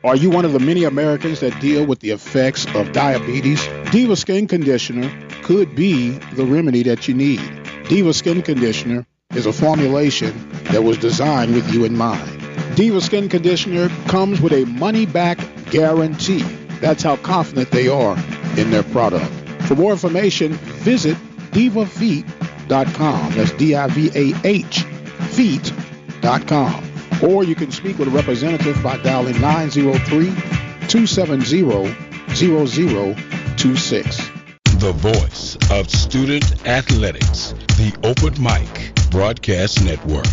Are you one of the many Americans that deal with the effects of diabetes? Diva Skin Conditioner could be the remedy that you need. Diva Skin Conditioner is a formulation that was designed with you in mind. Diva Skin Conditioner comes with a money-back guarantee. That's how confident they are in their product. For more information, visit divafeet.com. That's D-I-V-A-H, feet.com. Or you can speak with a representative by dialing 903-270-0026. The voice of student athletics, the Open Mic Broadcast Network.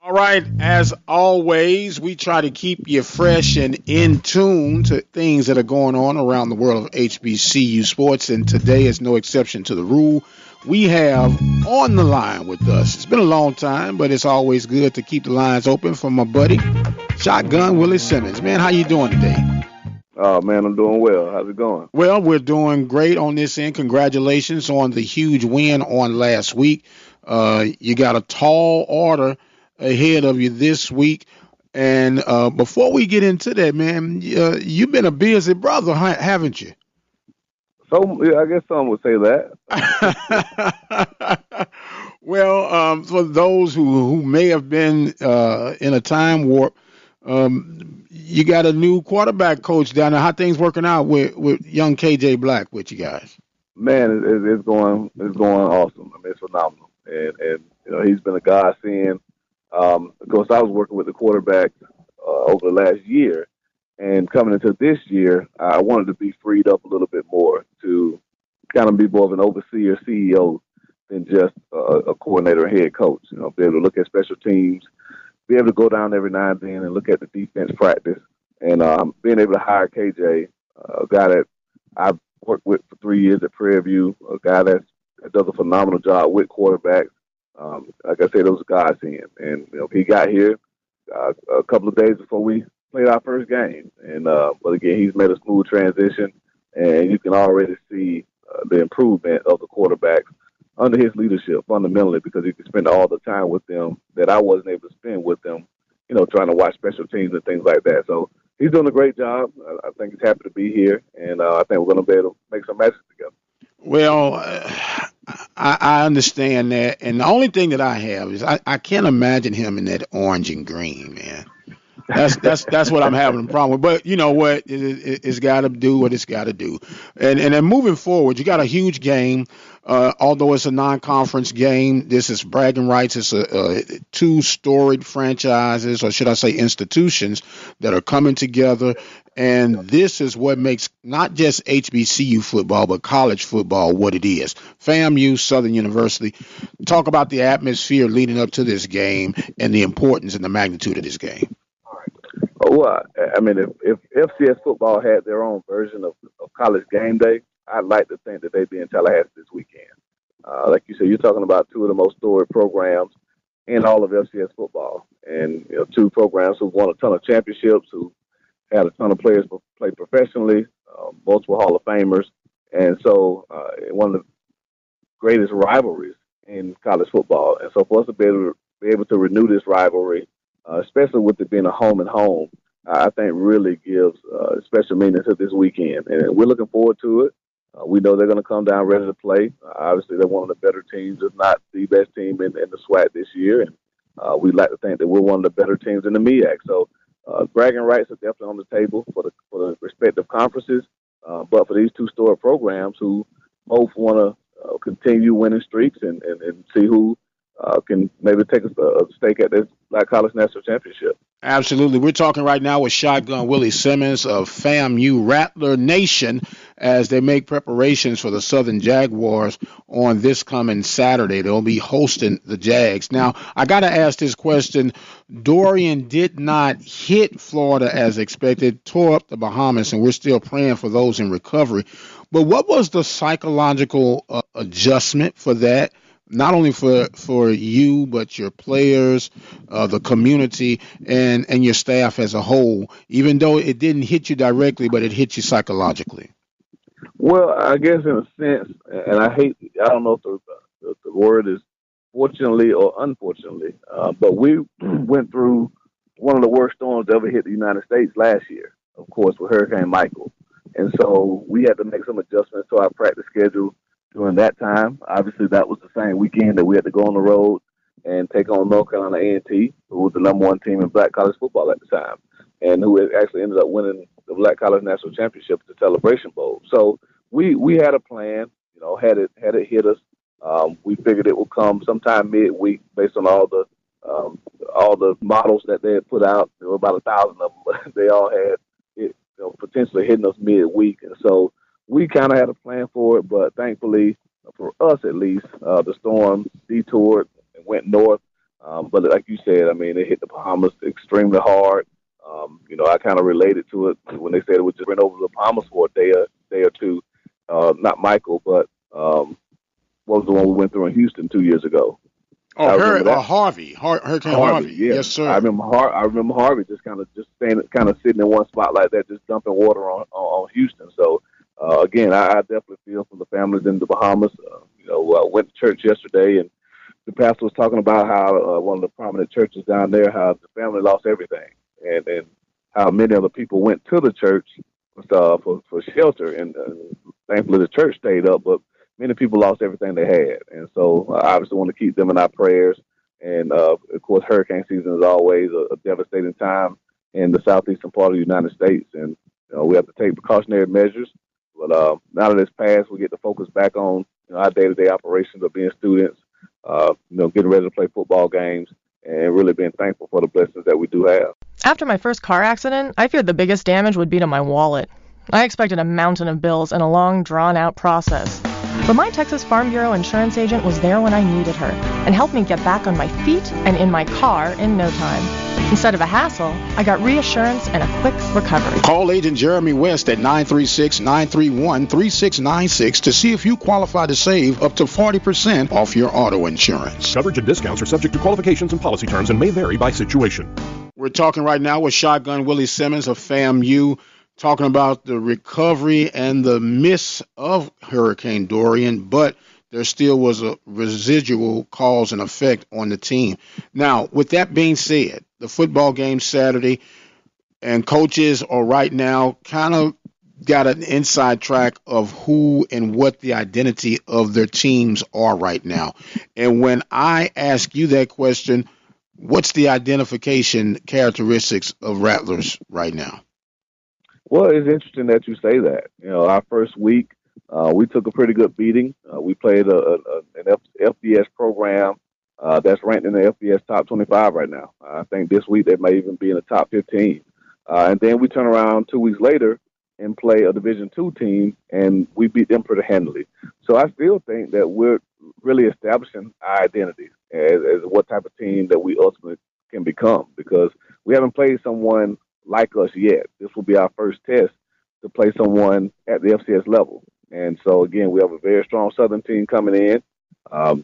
All right, as always, we try to keep you fresh and in tune to things that are going on around the world of HBCU sports, and today is no exception to the rule. We have on the line with us, it's been a long time, but it's always good to keep the lines open for my buddy, Shotgun Willie Simmons. Man, how you doing today? Oh, man, I'm doing well. How's it going? Well, we're doing great on this end. Congratulations on the huge win on last week. You got a tall order ahead of you this week. And before we get into that, man, you've been a busy brother, haven't you? So, yeah, I guess some would say that. Well, for those who may have been in a time warp, you got a new quarterback coach down there. How things working out with young KJ Black with you guys? Man, it's going awesome. I mean, it's phenomenal. And you know, he's been a godsend. Of course, I was working with the quarterback over the last year. And coming into this year, I wanted to be freed up a little bit more to kind of be more of an overseer, CEO, than just a coordinator and head coach. You know, be able to look at special teams, be able to go down every now and then and look at the defense practice. And being able to hire KJ, a guy that I've worked with for 3 years at Prairie View, a guy that does a phenomenal job with quarterbacks. Like I said, it was a godsend. And, you know, he got here a couple of days before we played our first game. And but again, he's made a smooth transition, and you can already see the improvement of the quarterbacks under his leadership fundamentally, because he can spend all the time with them that I wasn't able to spend with them, you know, trying to watch special teams and things like that. So he's doing a great job. I think he's happy to be here, and I think we're going to be able to make some magic together. Well, I understand that, and the only thing that I have is I can't imagine him in that orange and green, man. That's what I'm having a problem with. But you know what? It's got to do what it's got to do. And then moving forward, you got a huge game. Although it's a non-conference game, this is bragging rights. It's two storied franchises, or should I say institutions, that are coming together. And this is what makes not just HBCU football, but college football what it is. FAMU, Southern University. Talk about the atmosphere leading up to this game and the importance and the magnitude of this game. Well, I mean, if FCS football had their own version of college game day, I'd like to think that they'd be in Tallahassee this weekend. Like you said, you're talking about two of the most storied programs in all of FCS football, and you know, two programs who won a ton of championships, who had a ton of players play professionally, multiple Hall of Famers, and so one of the greatest rivalries in college football. And so for us to be able to renew this rivalry, especially with it being a home and home, I think really gives special meaning to this weekend. And we're looking forward to it. We know they're going to come down ready to play. Obviously, they're one of the better teams, if not the best team in the SWAC this year. And we'd like to think that we're one of the better teams in the MEAC. So bragging rights are definitely on the table for the respective conferences. But for these two storied programs who both want to continue winning streaks and see who can maybe take a stake at this Black College National Championship. Absolutely. We're talking right now with Shotgun Willie Simmons of FAMU Rattler Nation as they make preparations for the Southern Jaguars on this coming Saturday. They'll be hosting the Jags. Now, I got to ask this question. Dorian did not hit Florida as expected, tore up the Bahamas, and we're still praying for those in recovery. But what was the psychological adjustment for that? Not only for you, but your players, the community, and your staff as a whole, even though it didn't hit you directly, but it hit you psychologically? Well, I guess in a sense, and I don't know if the word is fortunately or unfortunately, but we went through one of the worst storms to ever hit the United States last year, of course, with Hurricane Michael. And so we had to make some adjustments to our practice schedule during that time. Obviously, that was the same weekend that we had to go on the road and take on North Carolina A&T, who was the #1 team in black college football at the time, and who had actually ended up winning the Black College National Championship at the Celebration Bowl. So we had a plan, had it hit us. We figured it would come sometime midweek based on all the models that they had put out. There were about 1,000 of them. They all had it, potentially hitting us midweek, and so we kind of had a plan for it. But thankfully, for us at least, the storm detoured and went north. But like you said, I mean, it hit the Bahamas extremely hard. I kind of related to it when they said it would just run over the Bahamas for a day or two. Not Michael, but what was the one we went through in Houston 2 years ago? Oh, Harvey, Hurricane Harvey. Yeah. Yes, sir. I remember Harvey just kind of sitting in one spot like that, just dumping water on Houston. So again, I definitely feel for the families in the Bahamas. I went to church yesterday, and the pastor was talking about how one of the prominent churches down there, how the family lost everything, and how many of the people went to the church for shelter, and thankfully the church stayed up, but many people lost everything they had. And so I obviously want to keep them in our prayers. And of course, hurricane season is always a devastating time in the southeastern part of the United States, and we have to take precautionary measures. But now that it's passed, we get to focus back on our day-to-day operations of being students, getting ready to play football games, and really being thankful for the blessings that we do have. After my first car accident, I feared the biggest damage would be to my wallet. I expected a mountain of bills and a long, drawn-out process. But my Texas Farm Bureau insurance agent was there when I needed her and helped me get back on my feet and in my car in no time. Instead of a hassle, I got reassurance and a quick recovery. Call Agent Jeremy West at 936-931-3696 to see if you qualify to save up to 40% off your auto insurance. Coverage and discounts are subject to qualifications and policy terms and may vary by situation. We're talking right now with Shotgun Willie Simmons of FAMU, talking about the recovery and the miss of Hurricane Dorian, but there still was a residual cause and effect on the team. Now, with that being said, the football game Saturday, and coaches are right now kind of got an inside track of who and what the identity of their teams are right now. And when I ask you that question, what's the identification characteristics of Rattlers right now? Well, it's interesting that you say that. Our first week, we took a pretty good beating. We played an FBS program that's ranked in the FBS top 25 right now. I think this week they may even be in the top 15. And then we turn around 2 weeks later and play a Division II team, and we beat them pretty handily. So I still think that we're really establishing our identity as what type of team that we ultimately can become, because we haven't played someone like us yet. This will be our first test to play someone at the FCS level. And so, again, we have a very strong Southern team coming in.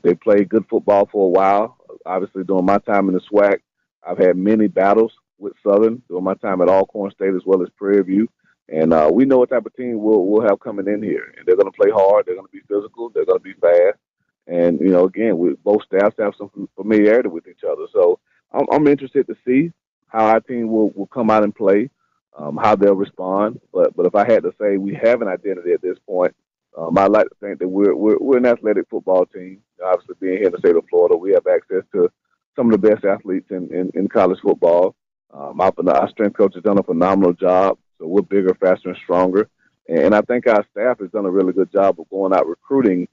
They played good football for a while. Obviously, during my time in the SWAC, I've had many battles with Southern during my time at Alcorn State as well as Prairie View. And we know what type of team we'll have coming in here. And they're going to play hard. They're going to be physical. They're going to be fast. And, again, both staffs have some familiarity with each other. So I'm interested to see how our team will come out and play, how they'll respond. But if I had to say we have an identity at this point, I'd like to think that we're an athletic football team. Obviously, being here in the state of Florida, we have access to some of the best athletes in college football. Our strength coach has done a phenomenal job. So we're bigger, faster, and stronger. And I think our staff has done a really good job of going out recruiting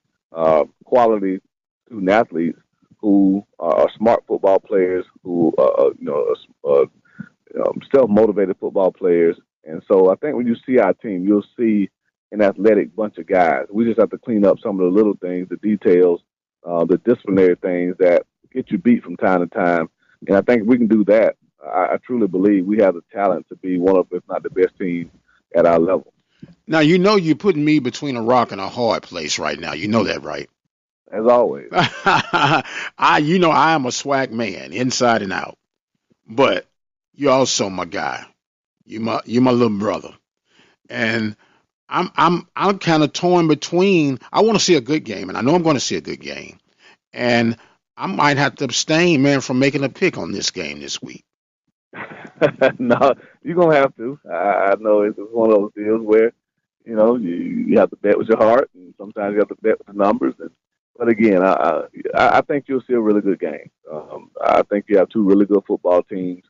quality student athletes who are smart football players, who self-motivated football players. And so I think when you see our team, you'll see an athletic bunch of guys. We just have to clean up some of the little things, the details, the disciplinary things that get you beat from time to time. And I think if we can do that, I truly believe we have the talent to be one of, if not the best team at our level. Now, you're putting me between a rock and a hard place right now. You know that, right? As always. I am a SWAC man, inside and out. But you're also my guy. You're my little brother. And I'm kind of torn between. I want to see a good game, and I know I'm going to see a good game. And I might have to abstain, man, from making a pick on this game this week. No, you're gonna have to. I know it's one of those deals where you have to bet with your heart, and sometimes you have to bet with the numbers. But again, I think you'll see a really good game. I think you have two really good football teams,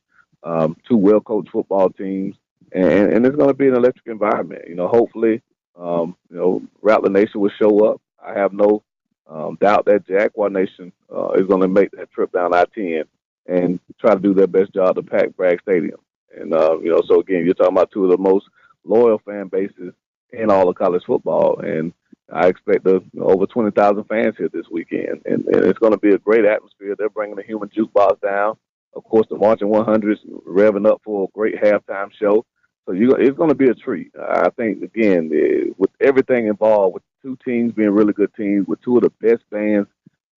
two well coached football teams, and it's going to be an electric environment. Hopefully, Rattler Nation will show up. I have no doubt that Jaguar Nation is going to make that trip down I-10 and try to do their best job to pack Bragg Stadium. And so again, you're talking about two of the most loyal fan bases in all of college football, and I expect over 20,000 fans here this weekend, and it's going to be a great atmosphere. They're bringing the human jukebox down. Of course, the Marching 100s revving up for a great halftime show. So it's going to be a treat. I think, again, with everything involved, with two teams being really good teams, with two of the best bands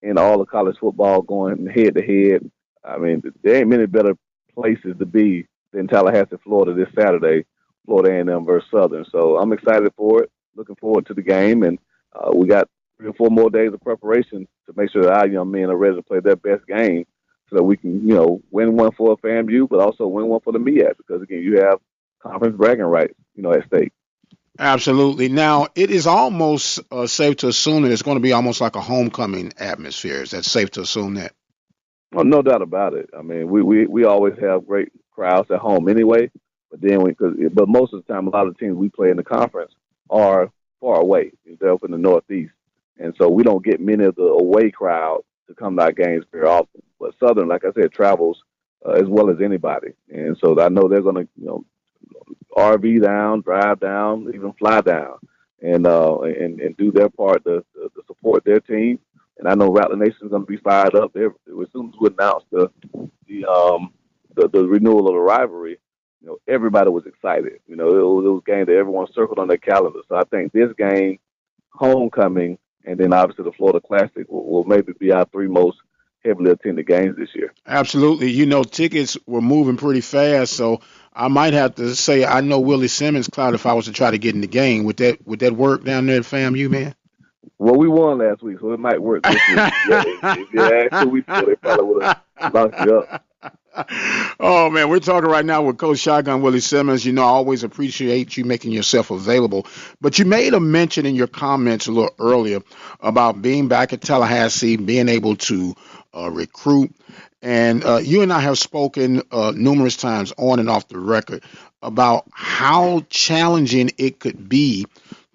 in all of college football going head to head, I mean, there ain't many better places to be than Tallahassee, Florida this Saturday, Florida A&M versus Southern. So I'm excited for it, looking forward to the game, and we got 3 or 4 more days of preparation to make sure that our young men are ready to play their best game so that we can, win one for FAMU, but also win one for the MEAC, because, again, you have conference bragging rights, at stake. Absolutely. Now, it is almost safe to assume that it's going to be almost like a homecoming atmosphere. Is that safe to assume that? Well, no doubt about it. I mean, we always have great crowds at home anyway, but but most of the time, a lot of the teams we play in the conference are far away. They're up in the Northeast, and so we don't get many of the away crowds to come to our games very often. But Southern, like I said, travels as well as anybody, and so I know they're going to, RV down, drive down, even fly down, and do their part to support their team. And I know Rattler Nation is going to be fired up. As soon as we announced the renewal of the rivalry, everybody was excited. It was a game that everyone circled on their calendar. So I think this game, homecoming, and then obviously the Florida Classic will maybe be our 3 most heavily attended games this year. Absolutely. Tickets were moving pretty fast, so I might have to say I know Willie Simmons, Cloud, if I was to try to get in the game. Would that work down there at FAMU, man? Well, we won last week, so it might work this week. If you asked 2 weeks ago, they probably would have locked you up. Oh, man, we're talking right now with Coach Shotgun Willie Simmons. I always appreciate you making yourself available. But you made a mention in your comments a little earlier about being back at Tallahassee, being able to recruit. And you and I have spoken numerous times on and off the record about how challenging it could be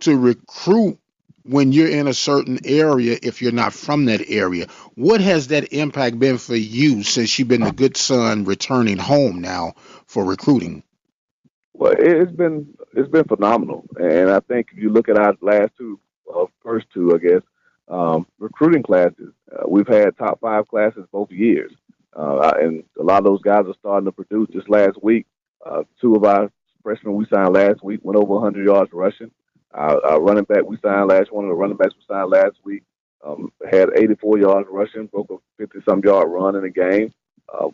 to recruit when you're in a certain area if you're not from that area. What has that impact been for you since you've been the good son returning home now for recruiting? Well, it's been phenomenal, and I think if you look at our first two, I guess, recruiting classes, we've had top 5 classes both years, and a lot of those guys are starting to produce. Just last week, 2 of our freshmen we signed last week went over 100 yards rushing. Our running back we signed one of the running backs we signed last week had 84 yards rushing, broke a 50-some yard run in the game.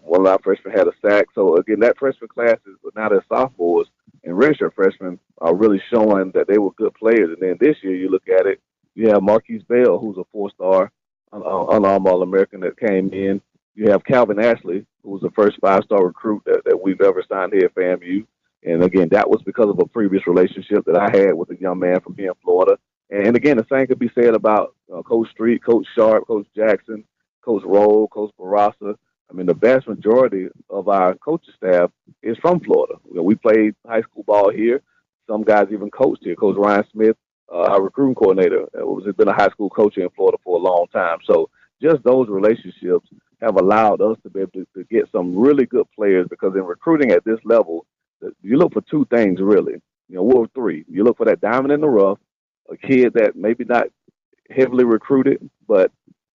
One of our freshmen had a sack. So, again, that freshman class is now they're sophomores, and redshirt freshmen are really showing that they were good players. And then this year, you look at it, you have Marquise Bell, who's a 4-star unarmed All-American that came in. You have Calvin Ashley, who was the first 5-star recruit that we've ever signed here at FAMU. And, again, that was because of a previous relationship that I had with a young man from here in Florida. And again, the same could be said about Coach Street, Coach Sharp, Coach Jackson, Coach Roll, Coach Barassa. I mean, the vast majority of our coaching staff is from Florida. We played high school ball here. Some guys even coached here. Coach Ryan Smith, our recruiting coordinator, has been a high school coach here in Florida for a long time. So just those relationships have allowed us to be able to get some really good players, because in recruiting at this level, you look for 2 things, really. Well, 3. You look for that diamond in the rough, a kid that maybe not heavily recruited, but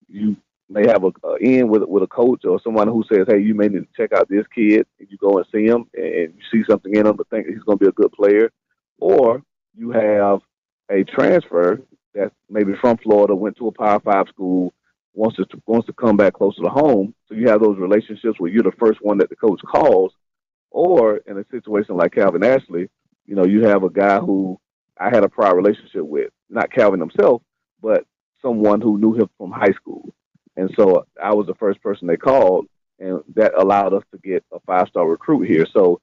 you may have a in with a coach or someone who says, hey, you may need to check out this kid, and you go and see him, and you see something in him but think he's going to be a good player. Or you have a transfer that's maybe from Florida, went to a Power 5 school, wants to come back closer to home. So you have those relationships where you're the first one that the coach calls. Or in a situation like Calvin Ashley, you have a guy who I had a prior relationship with, not Calvin himself, but someone who knew him from high school. And so I was the first person they called, and that allowed us to get a 5-star recruit here. So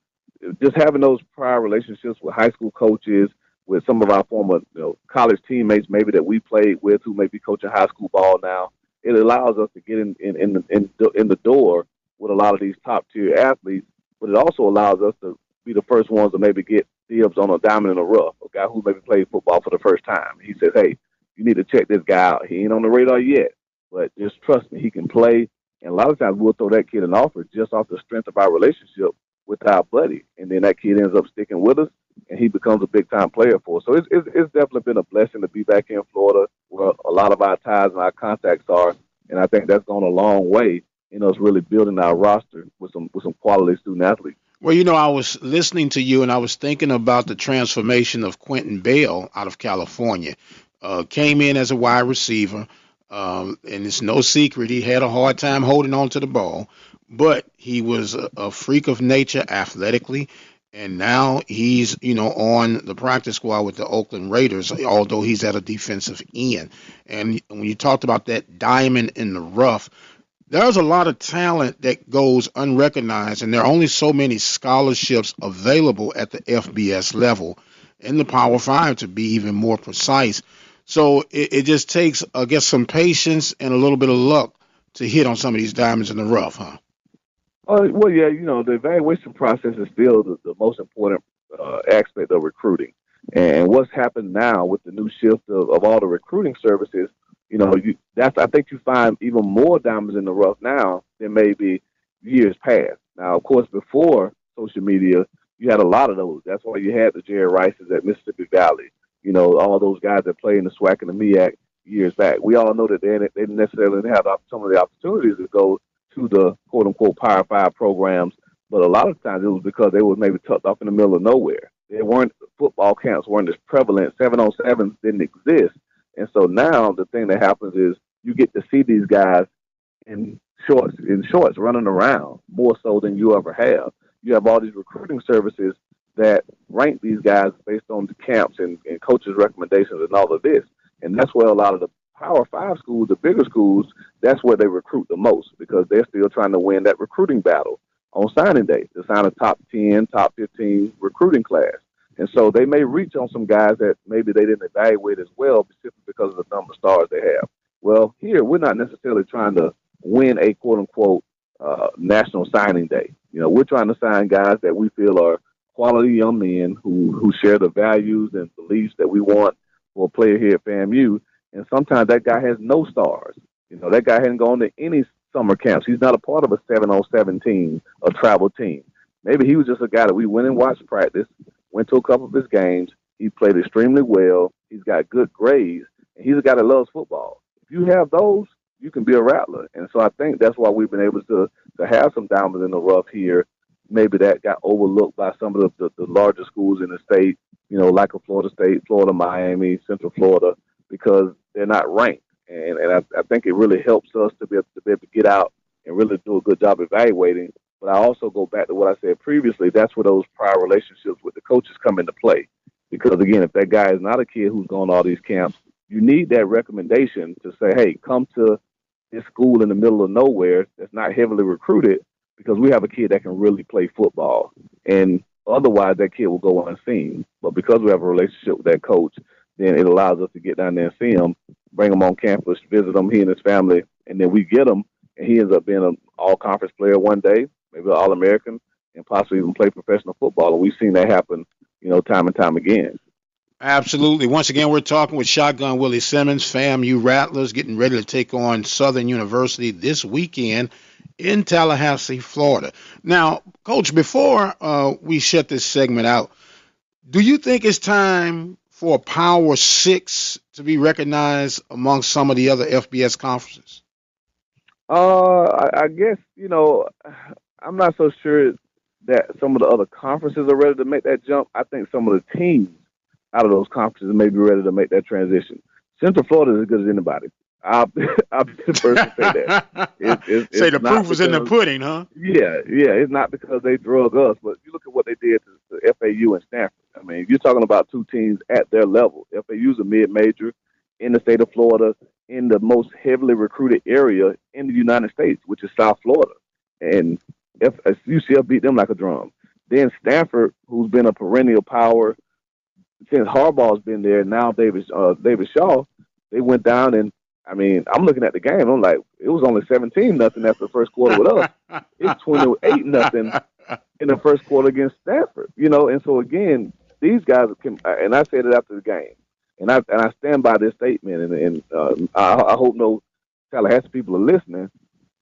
just having those prior relationships with high school coaches, with some of our former college teammates maybe that we played with who may be coaching high school ball now, it allows us to get in the door with a lot of these top tier athletes, but it also allows us to be the first ones to maybe get dibs on a diamond in the rough, a guy who maybe played football for the first time. He says, hey, you need to check this guy out. He ain't on the radar yet, but just trust me, he can play. And a lot of times we'll throw that kid an offer just off the strength of our relationship with our buddy. And then that kid ends up sticking with us, and he becomes a big-time player for us. So it's definitely been a blessing to be back in Florida where a lot of our ties and our contacts are. And I think that's gone a long way in us really building our roster with some quality student athletes. Well, I was listening to you and I was thinking about the transformation of Quentin Bell out of California. Came in as a wide receiver, and it's no secret he had a hard time holding on to the ball, but he was a freak of nature athletically, and now he's on the practice squad with the Oakland Raiders, although he's at a defensive end. And when you talked about that diamond in the rough, there's a lot of talent that goes unrecognized, and there are only so many scholarships available at the FBS level, in the Power Five to be even more precise. So it just takes, I guess, some patience and a little bit of luck to hit on some of these diamonds in the rough, huh? Well, yeah, the evaluation process is still the most important aspect of recruiting. And what's happened now with the new shift of all the recruiting services, I think you find even more diamonds in the rough now than maybe years past. Now, of course, before social media, you had a lot of those. That's why you had the Jerry Rices at Mississippi Valley. All those guys that played in the SWAC and the MEAC years back. We all know that they didn't necessarily have some of the opportunities to go to the quote-unquote Power 5 programs, but a lot of times it was because they were maybe tucked off in the middle of nowhere. Football camps weren't as prevalent. 7-on-7s didn't exist. And so now the thing that happens is you get to see these guys in shorts running around more so than you ever have. You have all these recruiting services that rank these guys based on the camps and coaches' recommendations and all of this. And that's where a lot of the Power 5 schools, the bigger schools, that's where they recruit the most because they're still trying to win that recruiting battle on signing day to sign a top 10, top 15 recruiting class. And so they may reach on some guys that maybe they didn't evaluate as well simply because of the number of stars they have. Well, here we're not necessarily trying to win a quote-unquote national signing day. We're trying to sign guys that we feel are quality young men who share the values and beliefs that we want for a player here at FAMU. And sometimes that guy has no stars. That guy hasn't gone to any summer camps. He's not a part of a 7-on-7 team, a travel team. Maybe he was just a guy that we went and watched practice, went to a couple of his games. He played extremely well. He's got good grades, and he's a guy that loves football. If you have those, you can be a rattler. And so I think that's why we've been able to have some diamonds in the rough here. Maybe that got overlooked by some of the larger schools in the state, like a Florida State, Florida, Miami, Central Florida, because they're not ranked. And I think it really helps us to be able to get out and really do a good job evaluating. But I also go back to what I said previously. That's where those prior relationships with the coaches come into play. Because, again, if that guy is not a kid who's gone to all these camps, you need that recommendation to say, hey, come to this school in the middle of nowhere that's not heavily recruited because we have a kid that can really play football. And otherwise, that kid will go unseen. But because we have a relationship with that coach, then it allows us to get down there and see him, bring him on campus, visit him, he and his family, and then we get him, and he ends up being an all-conference player one day, maybe an All-American, and possibly even play professional football. And we've seen that happen, time and time again. Absolutely. Once again, we're talking with Shotgun Willie Simmons, FAMU Rattlers, getting ready to take on Southern University this weekend in Tallahassee, Florida. Now, Coach, before we shut this segment out, do you think it's time for a Power 6 to be recognized among some of the other FBS conferences? I guess, I'm not so sure that some of the other conferences are ready to make that jump. I think some of the teams out of those conferences may be ready to make that transition. Central Florida is as good as anybody. I'll be the first to say that. Say the proof was in the pudding, huh? Yeah. It's not because they drug us, but you look at what they did to FAU and Stanford. I mean, you're talking about two teams at their level. FAU's a mid-major in the state of Florida, in the most heavily recruited area in the United States, which is South Florida. and UCF beat them like a drum. Then Stanford, who's been a perennial power since Harbaugh's been there, now David Shaw, they went down and I mean, I'm looking at the game. I'm like, it was only 17-0 after the first quarter with us. It's 28-0 in the first quarter against Stanford. And so again, these guys can. And I said it after the game, and I stand by this statement. And I hope no Tallahassee people are listening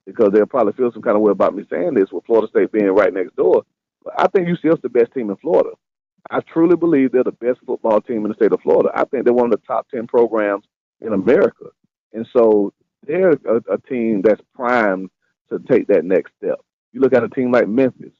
because they'll probably feel some kind of way about me saying this with Florida State being right next door. But I think UCF's the best team in Florida. I truly believe they're the best football team in the state of Florida. I think they're one of the top 10 programs in America. And so they're a team that's primed to take that next step. You look at a team like Memphis,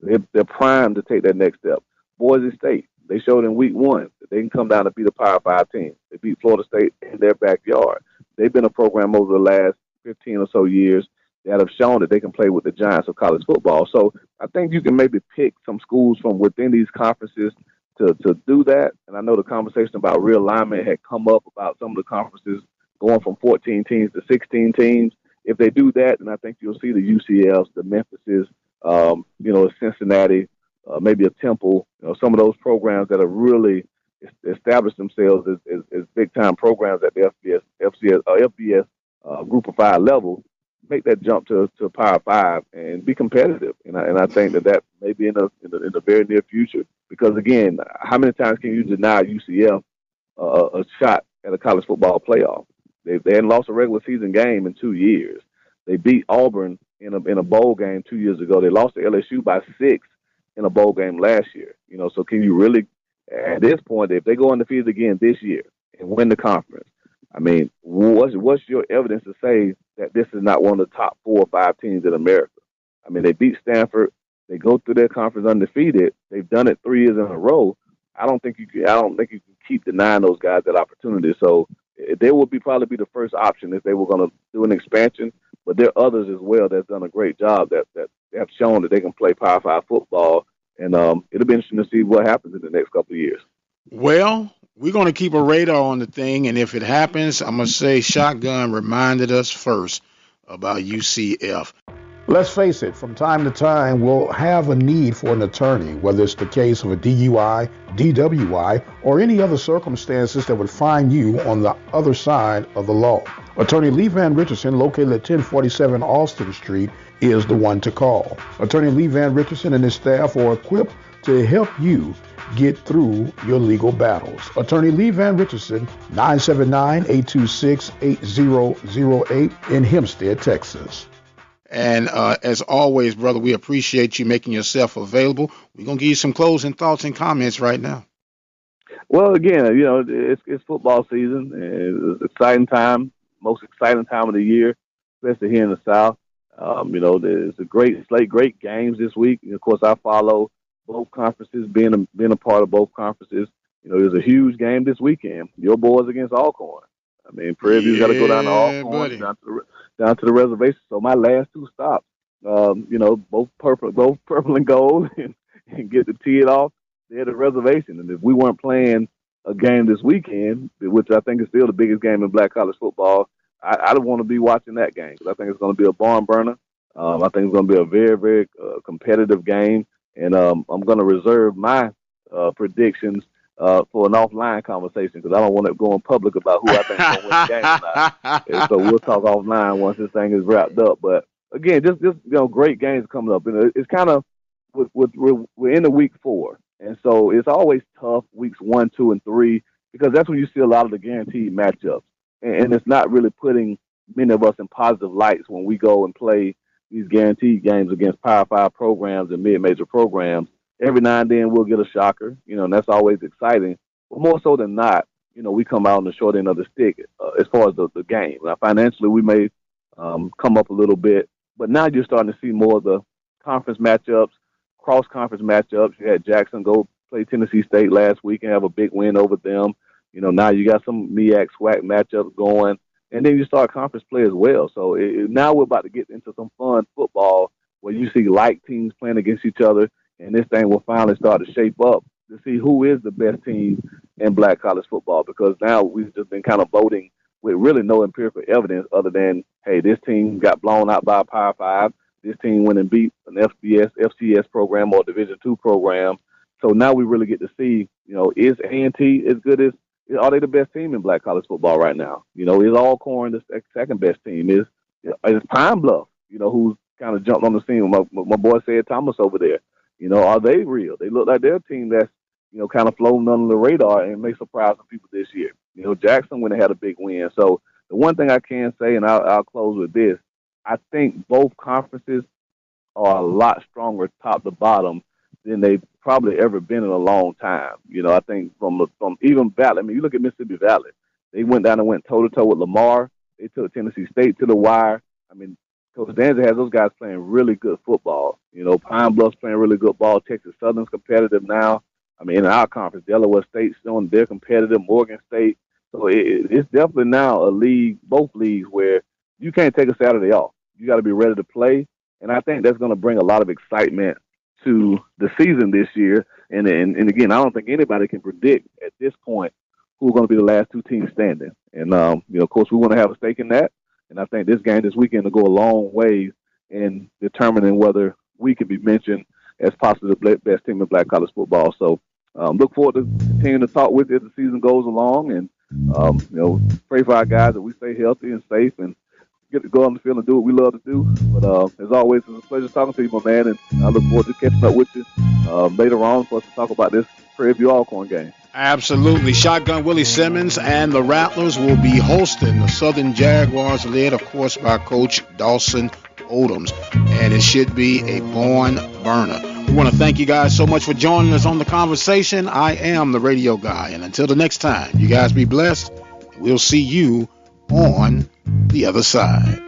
they're primed to take that next step. Boise State, they showed in week 1 that they can come down and beat a Power 5 team. They beat Florida State in their backyard. They've been a program over the last 15 or so years that have shown that they can play with the giants of college football. So I think you can maybe pick some schools from within these conferences to do that. And I know the conversation about realignment had come up about some of the conferences going from 14 teams to 16 teams. If they do that, then I think you'll see the UCFs, the Memphises, Cincinnati, maybe a Temple, some of those programs that have really established themselves as big-time programs at the FBS Group of 5 level, make that jump to Power 5 and be competitive. And I think that may be in the very near future. Because, again, how many times can you deny UCF a shot at a college football playoff? They hadn't lost a regular season game in 2 years. They beat Auburn in a bowl game 2 years ago. They lost to LSU by 6 in a bowl game last year. So can you really, at this point, if they go undefeated again this year and win the conference, I mean, what's your evidence to say that this is not one of the top 4 or 5 teams in America? I mean, they beat Stanford. They go through their conference undefeated. They've done it 3 years in a row. I don't think you can keep denying those guys that opportunity. So they would probably be the first option if they were going to do an expansion. But there are others as well that's done a great job that have shown that they can play Power 5 football. And it'll be interesting to see what happens in the next couple of years. Well, we're going to keep a radar on the thing, and if it happens, I'm going to say Shotgun reminded us first about UCF. Let's face it, from time to time, we'll have a need for an attorney, whether it's the case of a DUI, DWI, or any other circumstances that would find you on the other side of the law. Attorney Lee Van Richardson, located at 1047 Austin Street, is the one to call. Attorney Lee Van Richardson and his staff are equipped to help you get through your legal battles. Attorney Lee Van Richardson, 979-826-8008 in Hempstead, Texas. And as always, brother, we appreciate you making yourself available. We're going to give you some closing thoughts and comments right now. Well, again, it's football season. It's an exciting time, most exciting time of the year, especially here in the South. There's a great slate, great games this week. And of course, I follow both conferences, being a part of both conferences. There's a huge game this weekend. Your boys against Alcorn. I mean, Prairie View's got to go down to Alcorn, down to the reservation. So my last 2 stops, both purple and gold, and get to tee it off there at the reservation. And if we weren't playing a game this weekend, which I think is still the biggest game in black college football, I'd want to be watching that game because I think it's going to be a barn burner. I think it's going to be a very, very competitive game. And I'm going to reserve my predictions for an offline conversation because I don't want to go in public about who I think is going to win the game or not. And so we'll talk offline once this thing is wrapped up. But again, just great games coming up. It's kind of we're in the week 4, and so it's always tough weeks 1, 2, and 3 because that's when you see a lot of the guaranteed matchups, and it's not really putting many of us in positive lights when we go and play these guaranteed games against Power 5 programs and mid-major programs. Every now and then we'll get a shocker, and that's always exciting. But more so than not, we come out on the short end of the stick as far as the game. Now, financially, we may come up a little bit, but now you're starting to see more of the conference matchups, cross-conference matchups. You had Jackson go play Tennessee State last week and have a big win over them. Now you got some MEAC SWAC matchups going, and then you start conference play as well. So now we're about to get into some fun football where you see like teams playing against each other, and this thing will finally start to shape up to see who is the best team in black college football, because now we've just been kind of voting with really no empirical evidence other than, hey, this team got blown out by a Power 5. this team went and beat an FCS program or Division II program. So now we really get to see, is A&T as good as, are they the best team in black college football right now? Is Alcorn the second best team? Is Pine Bluff, who's kind of jumped on the scene? My boy said Thomas over there. Are they real? They look like they're a team that's, kind of floating under the radar and may surprise some people this year. Jackson went and had a big win. So the one thing I can say, and I'll close with this, I think both conferences are a lot stronger top to bottom than they've probably ever been in a long time. I think from even Valley, you look at Mississippi Valley. They went down and went toe-to-toe with Lamar. They took Tennessee State to the wire. Coach Danza has those guys playing really good football. Pine Bluff's playing really good ball. Texas Southern's competitive now. In our conference, Delaware State's showing they're competitive. Morgan State. So it's definitely now a league, both leagues, where you can't take a Saturday off. You got to be ready to play. And I think that's going to bring a lot of excitement to the season this year. And again, I don't think anybody can predict at this point who are going to be the last two teams standing. And, of course, we want to have a stake in that. And I think this game this weekend will go a long way in determining whether we can be mentioned as possibly the best team in black college football. So look forward to continuing to talk with you as the season goes along. And, pray for our guys that we stay healthy and safe and get to go on the field and do what we love to do. But as always, it's a pleasure talking to you, my man. And I look forward to catching up with you later on for us to talk about this Prairie View Alcorn game. Absolutely. Shotgun Willie Simmons and the Rattlers will be hosting the Southern Jaguars, led, of course, by Coach Dawson Odoms. And it should be a barn burner. We want to thank you guys so much for joining us on the conversation. I am the radio guy. And until the next time, you guys be blessed. We'll see you on the other side.